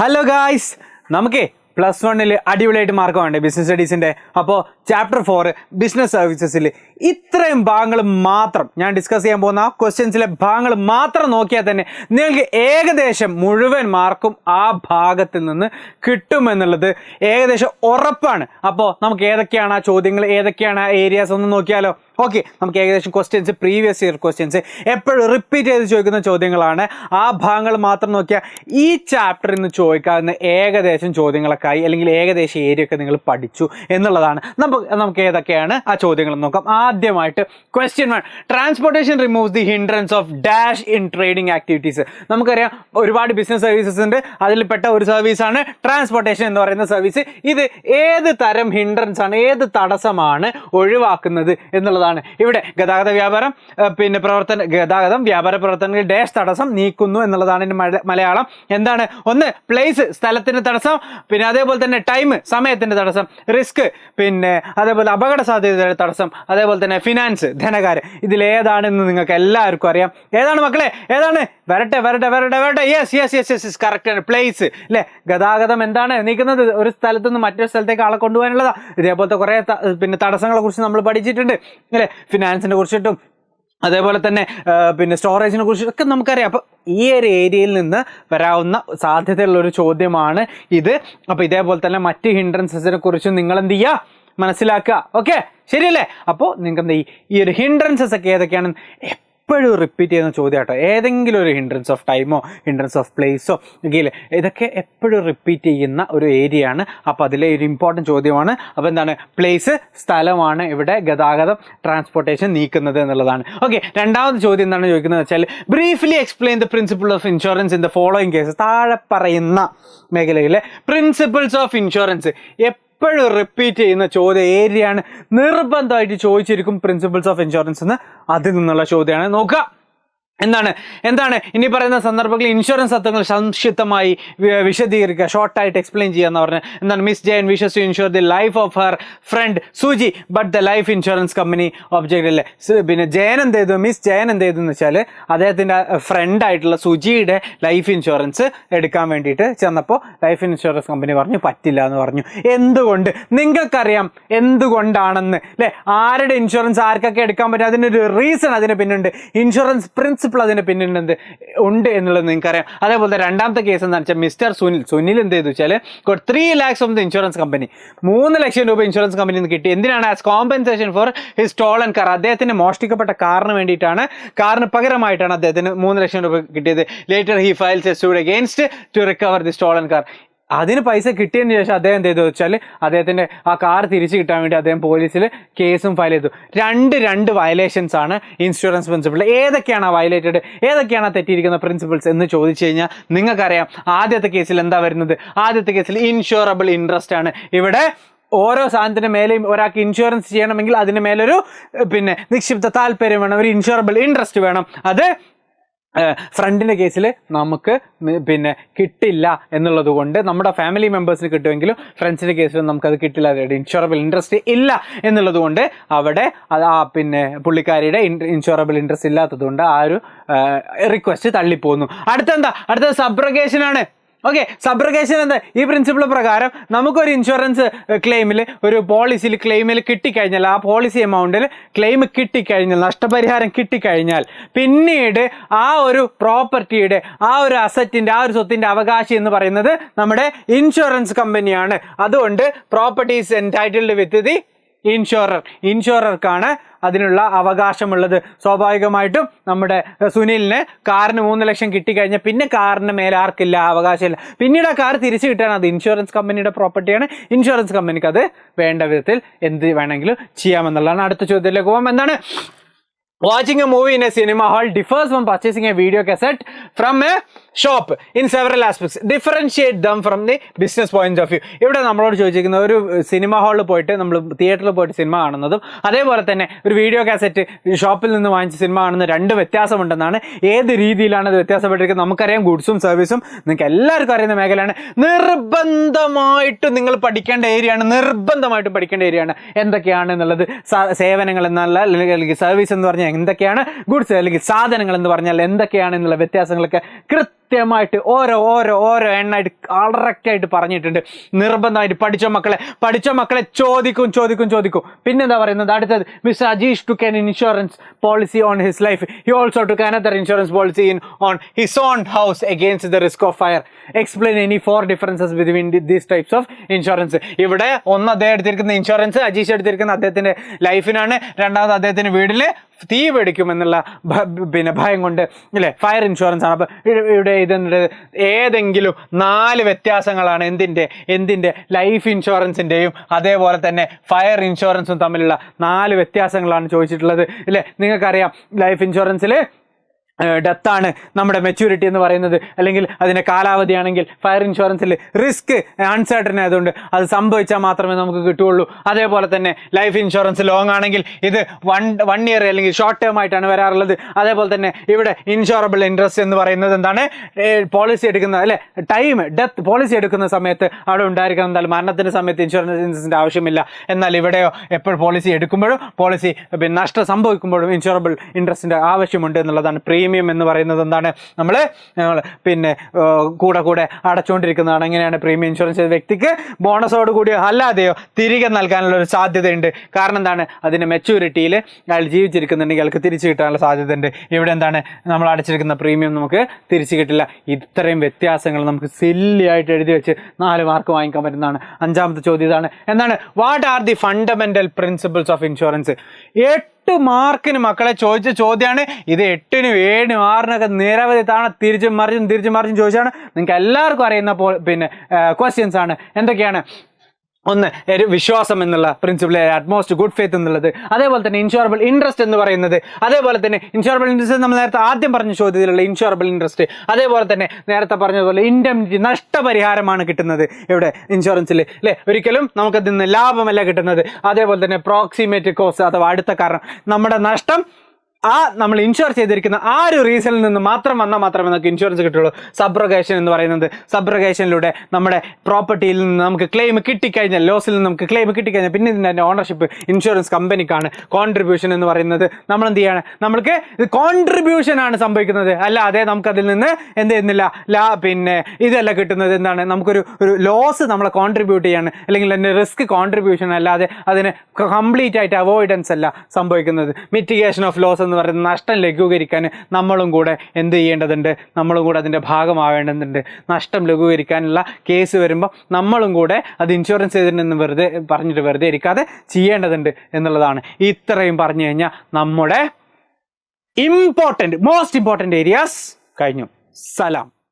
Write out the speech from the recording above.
Hello guys, നമുക്ക് +1 അടിപൊളിയായിട്ട് mark വേണ്ടേ ബിസിനസ് സ്റ്റഡീസിൻ്റെ. അപ്പോൾ ചാപ്റ്റർ 4 ബിസിനസ് സർവീസസിൽ ഇത്രയും ഭാഗങ്ങൾ മാത്രം ഞാൻ ഡിസ്കസ് ചെയ്യാൻ പോകുന്ന ആ ക്വസ്റ്റ്യൻസിലെ ഭാഗങ്ങൾ മാത്രം നോക്കിയാൽ തന്നെ നിങ്ങൾക്ക് ഏകദേശം മുഴുവൻ മാർക്കും ആ ഭാഗത്തിൽ നിന്ന് കിട്ടുമെന്നുള്ളത് ഏകദേശം ഉറപ്പാണ്. അപ്പോൾ നമുക്ക് ഏതൊക്കെയാണ് ആ ചോദ്യങ്ങൾ, ഏതൊക്കെയാണ് ആ ഏരിയാസ് ഒന്ന് നോക്കിയാലോ. ഓക്കെ, നമുക്ക് ഏകദേശം ക്വസ്റ്റ്യൻസ് പ്രീവിയസ് ഇയർ ക്വസ്റ്റ്യൻസ് എപ്പോഴും റിപ്പീറ്റ് ചെയ്ത് ചോദിക്കുന്ന ചോദ്യങ്ങളാണ്. ആ ഭാഗങ്ങൾ മാത്രം നോക്കിയാൽ ഈ ചാപ്റ്ററിൽ നിന്ന് ചോദിക്കാവുന്ന ഏകദേശം ചോദ്യങ്ങളൊക്കെ ആയി, അല്ലെങ്കിൽ ഏകദേശം ഏരിയ ഒക്കെ നിങ്ങൾ പഠിച്ചു എന്നുള്ളതാണ്. നമുക്ക് ഏതൊക്കെയാണ് ആ ചോദ്യങ്ങൾ നോക്കാം. ആദ്യമായിട്ട് question 1, transportation removes the hindrance of dash in trading activities. നമുക്കറിയാം ഒരുപാട് ബിസിനസ് സർവീസസ് ഉണ്ട്, അതിൽപ്പെട്ട ഒരു സർവീസാണ് ട്രാൻസ്പോർട്ടേഷൻ എന്ന് പറയുന്ന സർവീസ്. ഇത് ഏത് തരം ഹിൻഡ്രൻസ് ആണ്, ഏത് തടസ്സമാണ് ഒഴിവാക്കുന്നത് എന്നുള്ളതാണ്. ഇവിടെ ഗതാഗത വ്യാപാരം ഗതാഗതം വ്യാപാര പ്രവർത്തനങ്ങൾ ഡാഷ് തടസ്സം നീക്കുന്നു എന്നുള്ളതാണ് ഇതിന്റെ മലയാളം. എന്താണ്? ഒന്ന് പ്ലേസ്, സ്ഥലത്തിന്റെ തടസ്സം, പിന്നെ അതേപോലെ തന്നെ ടൈം, സമയത്തിന്റെ തടസ്സം, റിസ്ക്, പിന്നെ അതേപോലെ അപകട സാധ്യതയുടെ തടസ്സം, അതേപോലെ തന്നെ ഫിനാൻസ്, ധനകാര്യം. ഇതിലേതാണെന്ന് നിങ്ങൾക്ക് എല്ലാവർക്കും അറിയാം. ഏതാണ് മക്കളെ? ഏതാണ്? വരട്ടെ. യെസ് കറക്റ്റ് ആണ്. പ്ലേസ് അല്ലേ? ഗതാഗതം എന്താണ് നീക്കുന്നത്? ഒരു സ്ഥലത്ത് നിന്ന് മറ്റൊരു സ്ഥലത്തേക്ക് ആളെ കൊണ്ടുപോകാനുള്ളതാ. ഇതേപോലത്തെ കുറെ പിന്നെ തടസ്സങ്ങളെ കുറിച്ച് നമ്മൾ പഠിച്ചിട്ടുണ്ട് അല്ലേ? ഫിനാൻസിനെ കുറിച്ചിട്ടും അതേപോലെ തന്നെ പിന്നെ സ്റ്റോറേജിനെ കുറിച്ചൊക്കെ നമുക്കറിയാം. അപ്പോൾ ഈ ഒരു ഏരിയയിൽ നിന്ന് വരാവുന്ന സാധ്യതയുള്ള ഒരു ചോദ്യമാണ് ഇത്. അപ്പോൾ ഇതേപോലെ തന്നെ മറ്റ് ഹിൻഡ്രൻസസിനെ കുറിച്ചും നിങ്ങൾ എന്ത് ചെയ്യുക, മനസ്സിലാക്കുക. ഓക്കെ, ശരിയല്ലേ? അപ്പോൾ നിങ്ങൾക്ക് എന്ത് ചെയ്യും, ഈ ഒരു ഹിൻഡ്രൻസസ് ഒക്കെ ഏതൊക്കെയാണ് എപ്പോഴും റിപ്പീറ്റ് ചെയ്യുന്ന ചോദ്യം കേട്ടോ. ഏതെങ്കിലും ഒരു ഹിൻഡ്രൻസ് ഓഫ് ടൈമോ ഹിൻഡ്രൻസ് ഓഫ് പ്ലേസോ ഒക്കെ ഇതൊക്കെ എപ്പോഴും റിപ്പീറ്റ് ചെയ്യുന്ന ഒരു ഏരിയ ആണ്. അപ്പോൾ അതിലെ ഒരു ഇമ്പോർട്ടൻറ്റ് ചോദ്യമാണ്. അപ്പോൾ എന്താണ്? പ്ലേസ്, സ്ഥലമാണ് ഇവിടെ ഗതാഗതം ട്രാൻസ്പോർട്ടേഷൻ നീക്കുന്നത് എന്നുള്ളതാണ്. ഓക്കെ, രണ്ടാമത് ചോദ്യം എന്താണ് ചോദിക്കുന്നത് വെച്ചാൽ briefly explain the principle of insurance in the following case. താഴെ പറയുന്ന മേഖലയിലെ പ്രിൻസിപ്പിൾസ് ഓഫ് ഇൻഷുറൻസ് എപ്പോഴും റിപ്പീറ്റ് ചെയ്യുന്ന ചോദ്യം ഏരിയയാണ്. നിർബന്ധമായിട്ട് ചോദിച്ചിരിക്കും പ്രിൻസിപ്പിൾസ് ഓഫ് ഇൻഷുറൻസ് എന്ന്. അതിൽ നിന്നുള്ള ചോദ്യമാണ്. നോക്കുക എന്താണ് ഇനി പറയുന്ന സന്ദർഭങ്ങളിൽ ഇൻഷുറൻസ് തത്വങ്ങൾ സംക്ഷിപ്തമായി വിശദീകരിക്കുക, ഷോർട്ടായിട്ട് എക്സ്പ്ലെയിൻ ചെയ്യാന്ന് പറഞ്ഞാൽ എന്താണ്? Miss Jayan wishes to insure the life of her friend Suji but the life insurance company object അല്ലേ? പിന്നെ മിസ് ജയൻ എന്ത് ചെയ്തു എന്ന് വെച്ചാൽ അദ്ദേഹത്തിൻ്റെ ഫ്രണ്ടായിട്ടുള്ള സുജിയുടെ ലൈഫ് ഇൻഷുറൻസ് എടുക്കാൻ വേണ്ടിയിട്ട് ചെന്നപ്പോൾ ലൈഫ് ഇൻഷുറൻസ് കമ്പനി പറഞ്ഞു പറ്റില്ല എന്ന് പറഞ്ഞു. എന്തുകൊണ്ട്? നിങ്ങൾക്കറിയാം എന്തുകൊണ്ടാണെന്ന് അല്ലേ? ആരുടെ ഇൻഷുറൻസ് ആർക്കൊക്കെ എടുക്കാൻ പറ്റും, അതിനൊരു റീസൺ അതിന് പിന്നുണ്ട്. ഇൻഷുറൻസ് പ്രിൻസിപ്പിൾ അതിന് പിന്നിൽ ഉണ്ട് എന്നുള്ളത് നിങ്ങൾക്കറിയാം. അതേപോലെ രണ്ടാമത്തെ കേസ് എന്താണെന്ന് വെച്ചാൽ മിസ്റ്റർ സുനിൽ എന്ത് ചെയ്തു വെച്ചാൽ 3 lakhs from the insurance company, 3 ലക്ഷം രൂപ ഇൻഷുറൻസ് കമ്പനിയിൽ നിന്ന് കിട്ടി. എന്തിനാണ്? As compensation for his stolen car. അദ്ദേഹത്തിന് മോഷ്ടിക്കപ്പെട്ട കാറിന് വേണ്ടിയിട്ടാണ്, കാറിന് പകരമായിട്ടാണ് അദ്ദേഹത്തിന് 3 ലക്ഷം രൂപ കിട്ടിയത്. Later he files a suit against to recover the stolen car. അതിന് പൈസ കിട്ടിയതിന് ശേഷം അദ്ദേഹം എന്ത് ചെയ്തു വെച്ചാൽ അദ്ദേഹത്തിൻ്റെ ആ കാർ തിരിച്ചു കിട്ടാൻ വേണ്ടി അദ്ദേഹം പോലീസിൽ കേസും ഫയൽ ചെയ്തു. രണ്ട് വയലേഷൻസ് ആണ് ഇൻഷുറൻസ് പ്രിൻസിപ്പിൾ. ഏതൊക്കെയാണ് ആ വയലേറ്റഡ്, ഏതൊക്കെയാണ് ആ തെറ്റിയിരിക്കുന്ന പ്രിൻസിപ്പിൾസ് എന്ന് ചോദിച്ചു കഴിഞ്ഞാൽ നിങ്ങൾക്കറിയാം. ആദ്യത്തെ കേസിൽ എന്താ വരുന്നത്? ആദ്യത്തെ കേസിൽ ഇൻഷുറബിൾ ഇൻട്രസ്റ്റ് ആണ്. ഇവിടെ ഓരോ സാധനത്തിന് മേലെയും ഒരാൾക്ക് ഇൻഷുറൻസ് ചെയ്യണമെങ്കിൽ അതിന് മേലൊരു പിന്നെ നിക്ഷിപ്ത താല്പര്യം വേണം, ഒരു ഇൻഷുറബിൾ ഇൻട്രസ്റ്റ് വേണം. അത് ഫ്രണ്ടിൻ്റെ കേസിൽ നമുക്ക് പിന്നെ കിട്ടില്ല എന്നുള്ളത് കൊണ്ട് നമ്മുടെ ഫാമിലി മെമ്പേഴ്സിന് കിട്ടുമെങ്കിലും ഫ്രണ്ട്സിൻ്റെ കേസിൽ നമുക്കത് കിട്ടില്ല. ഇൻഷുറബിൾ ഇൻട്രസ്റ്റ് ഇല്ല എന്നുള്ളത് കൊണ്ട് അവിടെ പിന്നെ പുള്ളിക്കാരിയുടെ ഇൻഷുറബിൾ ഇൻട്രസ്റ്റ് ഇല്ലാത്തത് കൊണ്ട് ആ ഒരു റിക്വസ്റ്റ് തള്ളിപ്പോകുന്നു. അടുത്തത് സബ്രഗേഷൻ ആണ്. ഓക്കെ, സബ്രഗേഷൻ എന്താ? ഈ പ്രിൻസിപ്പിൾ പ്രകാരം നമുക്കൊരു ഇൻഷുറൻസ് ക്ലെയിമിൽ, ഒരു പോളിസിയിൽ ക്ലെയിമിൽ കിട്ടിക്കഴിഞ്ഞാൽ, ആ പോളിസി എമൗണ്ടിൽ ക്ലെയിം കിട്ടിക്കഴിഞ്ഞാൽ, നഷ്ടപരിഹാരം കിട്ടിക്കഴിഞ്ഞാൽ പിന്നീട് ആ ഒരു പ്രോപ്പർട്ടിയുടെ, ആ ഒരു അസറ്റിൻ്റെ, ആ ഒരു സ്വത്തിൻ്റെ അവകാശി എന്ന് പറയുന്നത് നമ്മുടെ ഇൻഷുറൻസ് കമ്പനിയാണ്. അതുകൊണ്ട് property is entitled with the ഇൻഷുറർക്കാണ് അതിനുള്ള അവകാശമുള്ളത്. സ്വാഭാവികമായിട്ടും നമ്മുടെ സുനിലിന് കാറിന് 3 ലക്ഷം കിട്ടിക്കഴിഞ്ഞാൽ പിന്നെ കാറിന് മേലെ ആർക്കില്ല, അവകാശമില്ല. പിന്നീട് ആ കാർ തിരിച്ചു കിട്ടാൻ അത് ഇൻഷുറൻസ് കമ്പനിയുടെ പ്രോപ്പർട്ടിയാണ്. ഇൻഷുറൻസ് കമ്പനിക്ക് അത് വേണ്ട വിധത്തിൽ എന്ത് വേണമെങ്കിലും ചെയ്യാമെന്നുള്ളതാണ്. അടുത്ത ചോദ്യത്തിലേക്ക് പോകാം. എന്താണ്? Watching a movie in a cinema hall differs from purchasing a video cassette from a shop in several aspects. Differentiate them from the business point of view. ഇവിടെ നമ്മളോട് ചോദിച്ചിരിക്കുന്ന ഒരു സിനിമ ഹാളിൽ പോയിട്ട്, നമ്മൾ തിയേറ്ററിൽ പോയിട്ട് സിനിമ കാണുന്നതും അതേപോലെ തന്നെ ഒരു വീഡിയോ കാസറ്റ് ഷോപ്പിൽ നിന്ന് വാങ്ങിച്ച സിനിമ കാണുന്ന 2 വ്യത്യാസമുണ്ടെന്നാണ്. ഏത് രീതിയിലാണ് അത് വ്യത്യാസപ്പെട്ടിരിക്കുന്നത്? നമുക്കറിയാം, ഗുഡ്സും സർവീസും നിങ്ങൾക്ക് എല്ലാവർക്കും അറിയുന്ന മേഖലയാണ്. നിർബന്ധമായിട്ടും നിങ്ങൾ പഠിക്കേണ്ട ഏരിയയാണ്. എന്തൊക്കെയാണ് എന്നുള്ളത്? സേവനങ്ങൾ എന്നല്ല, അല്ലെങ്കിൽ സർവീസ് എന്ന് പറഞ്ഞാൽ എന്തൊക്കെയാണ്, ഗുഡ്സ് അല്ലെങ്കിൽ സാധനങ്ങൾ എന്ന് പറഞ്ഞാൽ എന്തൊക്കെയാണ് എന്നുള്ള വ്യത്യാസങ്ങളൊക്കെ കൃത്യമായിട്ട് ഓരോ എണ്ണായിട്ട് കറക്റ്റായിട്ട് പറഞ്ഞിട്ടുണ്ട്. നിർബന്ധമായിട്ട് പഠിച്ച മക്കളെ ചോദിക്കും. പിന്നെന്താ പറയുന്നത് അടുത്തത്, mister Ajeesh took an insurance policy on his life. He also took another insurance policy on his own house against the risk of fire. Explain any 4 differences between these types of insurance. ഇവിടെ ഒന്ന് അദ്ദേഹം എടുത്തിരിക്കുന്ന insurance, Ajeesh എടുത്തിരിക്കുന്ന അദ്ദേഹത്തിന്റെ ലൈഫിനാണ്. രണ്ടാമത് അദ്ദേഹത്തിന്റെ വീട്ടിൽ തീ പിടിക്കുമെന്നുള്ള ഭയം കൊണ്ട് അല്ലേ, ഫയർ ഇൻഷുറൻസ് ആണ്. അപ്പൊ ഇവിടെ ഇതിൻ്റെ ഏതെങ്കിലും 4 വ്യത്യാസങ്ങളാണ് എന്തിൻ്റെ ലൈഫ് ഇൻഷുറൻസിൻ്റെയും അതേപോലെ തന്നെ ഫയർ ഇൻഷുറൻസും തമ്മിലുള്ള 4 വ്യത്യാസങ്ങളാണ് ചോദിച്ചിട്ടുള്ളത് അല്ലേ. നിങ്ങൾക്കറിയാം ലൈഫ് ഇൻഷുറൻസിൽ ഡെത്താണ് നമ്മുടെ മെച്യൂരിറ്റി എന്ന് പറയുന്നത്, അല്ലെങ്കിൽ അതിൻ്റെ കാലാവധിയാണെങ്കിൽ ഫയർ ഇൻഷുറൻസിൽ റിസ്ക് അൺസർട്ടൻ ആയതുകൊണ്ട് അത് സംഭവിച്ചാൽ മാത്രമേ നമുക്ക് കിട്ടുകയുള്ളൂ. അതേപോലെ തന്നെ ലൈഫ് ഇൻഷുറൻസ് ലോങ് ആണെങ്കിൽ ഇത് 1 ഇയർ അല്ലെങ്കിൽ ഷോർട്ട് ടേം ആയിട്ടാണ് വരാറുള്ളത്. അതേപോലെ തന്നെ ഇവിടെ ഇൻഷുറബിൾ ഇൻട്രസ്റ്റ് എന്ന് പറയുന്നത് എന്താണ്, പോളിസി എടുക്കുന്ന അല്ലെ ഡെത്ത് പോളിസി എടുക്കുന്ന സമയത്ത് അവിടെ ഉണ്ടായിരിക്കണം. എന്തായാലും മരണത്തിൻ്റെ സമയത്ത് ഇൻഷുറൻസിൻ്റെ ആവശ്യമില്ല. എന്നാൽ ഇവിടെയോ എപ്പോൾ പോളിസി എടുക്കുമ്പോഴും നഷ്ടം സംഭവിക്കുമ്പോഴും ഇൻഷുറബിൾ ഇൻട്രസ്റ്റിൻ്റെ ആവശ്യമുണ്ട് എന്നുള്ളതാണ്. പ്രീമിയം എന്ന് പറയുന്നത് എന്താണ്, നമ്മൾ കൂടെ അടച്ചുകൊണ്ടിരിക്കുന്നതാണ്. എങ്ങനെയാണ് പ്രീമിയം ഇൻഷുറൻസ് വ്യക്തിക്ക് ബോണസോട് കൂടി അല്ലാതെയോ തിരികെ നൽകാനുള്ള ഒരു സാധ്യതയുണ്ട്. കാരണം എന്താണ്, അതിൻ്റെ മെച്യൂരിറ്റിയിൽ അയാൾ ജീവിച്ചിരിക്കുന്നുണ്ടെങ്കിൽ അയാൾക്ക് തിരിച്ചു കിട്ടാനുള്ള സാധ്യതയുണ്ട്. ഇവിടെ എന്താണ്, നമ്മൾ അടച്ചിരിക്കുന്ന പ്രീമിയം നമുക്ക് തിരിച്ചു കിട്ടില്ല. ഇത്രയും വ്യത്യാസങ്ങൾ നമുക്ക് സില്ലി ആയിട്ട് എഴുതി വെച്ച് 4 മാർക്ക് വാങ്ങിക്കാൻ പറ്റുന്നതാണ്. 5ാമത്തെ ചോദ്യം ഇതാണ്, എന്താണ്, what are the fundamental principles of insurance. 8 മാർക്കിന് മക്കളെ ചോദിച്ച ചോദ്യമാണ് ഇത്. 8നും 7നും 6നൊക്കെ നിരവധി തവണ തിരിച്ചും മറിച്ചും ചോദിച്ചാണ്. നിങ്ങൾക്ക് എല്ലാവർക്കും അറിയുന്ന ക്വസ്റ്റ്യൻസ് ആണ്. എന്തൊക്കെയാണ്, ഒന്ന് വിശ്വാസം എന്നുള്ള പ്രിൻസിപ്പിൾ, അറ്റ്മോസ്റ്റ് ഗുഡ് ഫെയ്ത്ത് എന്നുള്ളത്. അതേപോലെ തന്നെ ഇൻഷുറബിൾ ഇൻട്രസ്റ്റ് എന്ന് പറയുന്നത്. അതേപോലെ തന്നെ ഇൻഷുറബിൾ ഇൻട്രസ്റ്റ് നമ്മൾ നേരത്തെ ആദ്യം പറഞ്ഞ ചോദ്യത്തിലുള്ള ഇൻഷുറബിൾ ഇൻട്രസ്റ്റ്. അതേപോലെ തന്നെ നേരത്തെ പറഞ്ഞതുപോലെ ഇൻഡെംനിറ്റി, നഷ്ടപരിഹാരമാണ് കിട്ടുന്നത് ഇവിടെ ഇൻഷുറൻസിൽ അല്ലേ. ഒരിക്കലും നമുക്കതിൽ നിന്ന് ലാഭമല്ല കിട്ടുന്നത്. അതേപോലെ തന്നെ പ്രോക്സിമേറ്റ് കോസ്റ്റ് അഥവാ അടുത്ത കാരണം, നമ്മുടെ നഷ്ടം നമ്മൾ ഇൻഷുർ ചെയ്തിരിക്കുന്ന ആ ഒരു റീസണിൽ നിന്ന് മാത്രമേ നമുക്ക് ഇൻഷുറൻസ് കിട്ടുള്ളൂ. സബ്രഗേഷൻ എന്ന് പറയുന്നത്, സബ്രഗേഷനിലൂടെ നമ്മുടെ പ്രോപ്പർട്ടിയിൽ നിന്ന് നമുക്ക് ക്ലെയിം കിട്ടിക്കഴിഞ്ഞാൽ, ലോസിൽ നിന്ന് നമുക്ക് ക്ലെയിം കിട്ടിക്കഴിഞ്ഞാൽ പിന്നെ ഇതിൻ്റെ ഓണർഷിപ്പ് ഇൻഷുറൻസ് കമ്പനിക്കാണ്. കോൺട്രിബ്യൂഷൻ എന്ന് പറയുന്നത് നമ്മൾ എന്ത് ചെയ്യാണ്, നമ്മൾക്ക് ഇത് കോൺട്രിബ്യൂഷനാണ് സംഭവിക്കുന്നത്, അല്ലാതെ നമുക്കതിൽ നിന്ന് എന്ത് ചെയ്യുന്നില്ല, ഇതല്ല കിട്ടുന്നത്. എന്താണ്, നമുക്കൊരു ലോസ് നമ്മളെ കോൺട്രിബ്യൂട്ട് ചെയ്യാണ്, അല്ലെങ്കിൽ അതിൻ്റെ റിസ്ക് കോൺട്രിബ്യൂഷൻ, അല്ലാതെ അതിന് കംപ്ലീറ്റ് ആയിട്ട് അവോയ്ഡൻസ് അല്ല സംഭവിക്കുന്നത്. മിറ്റിഗേഷൻ ഓഫ് ലോസ് എന്ന് പറയുന്നത് നഷ്ടം ലഘൂകരിക്കാൻ നമ്മളും കൂടെ എന്ത് ചെയ്യേണ്ടതുണ്ട്, നമ്മളും കൂടെ അതിൻ്റെ ഭാഗമാവേണ്ടതുണ്ട്. നഷ്ടം ലഘൂകരിക്കാനുള്ള കേസ് വരുമ്പോൾ നമ്മളും കൂടെ അത് ഇൻഷുറൻസ് ചെയ്തിട്ടുണ്ടെന്ന് വെറുതെ ഇരിക്കാതെ ചെയ്യേണ്ടതുണ്ട് എന്നുള്ളതാണ്. ഇത്രയും പറഞ്ഞു കഴിഞ്ഞാൽ നമ്മുടെ മോസ്റ്റ് ഇമ്പോർട്ടൻ്റ് ഏരിയാസ് കഴിഞ്ഞു. സലാം.